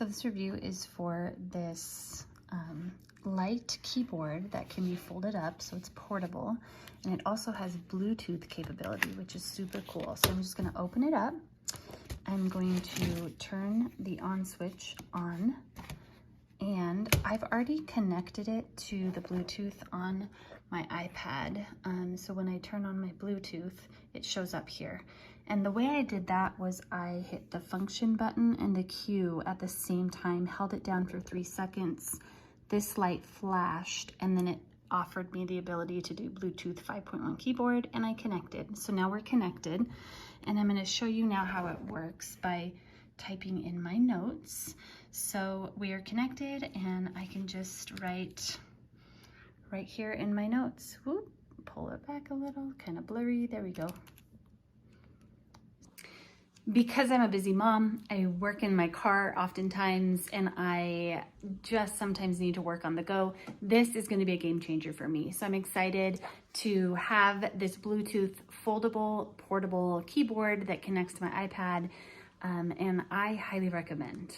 So this review is for this light keyboard that can be folded up, so it's portable, and it also has Bluetooth capability, which is super cool. So I'm just going to open it up. I'm going to turn the on switch on, and I've already connected it to the Bluetooth on my iPad. So when I turn on my Bluetooth, it shows up here. And the way I did that was I hit the function button and the Q at the same time, held it down for 3 seconds. This light flashed, and then it offered me the ability to do Bluetooth 5.1 keyboard, and I connected. So now we're connected, and I'm going to show you now how it works by typing in my notes. So we are connected, and I can just write right here in my notes. Whoop, pull it back a little, kind of blurry. There we go. Because I'm a busy mom, I work in my car oftentimes, and I just sometimes need to work on the go. This is going to be a game changer for me. So I'm excited to have this Bluetooth foldable, portable keyboard that connects to my iPad, and I highly recommend.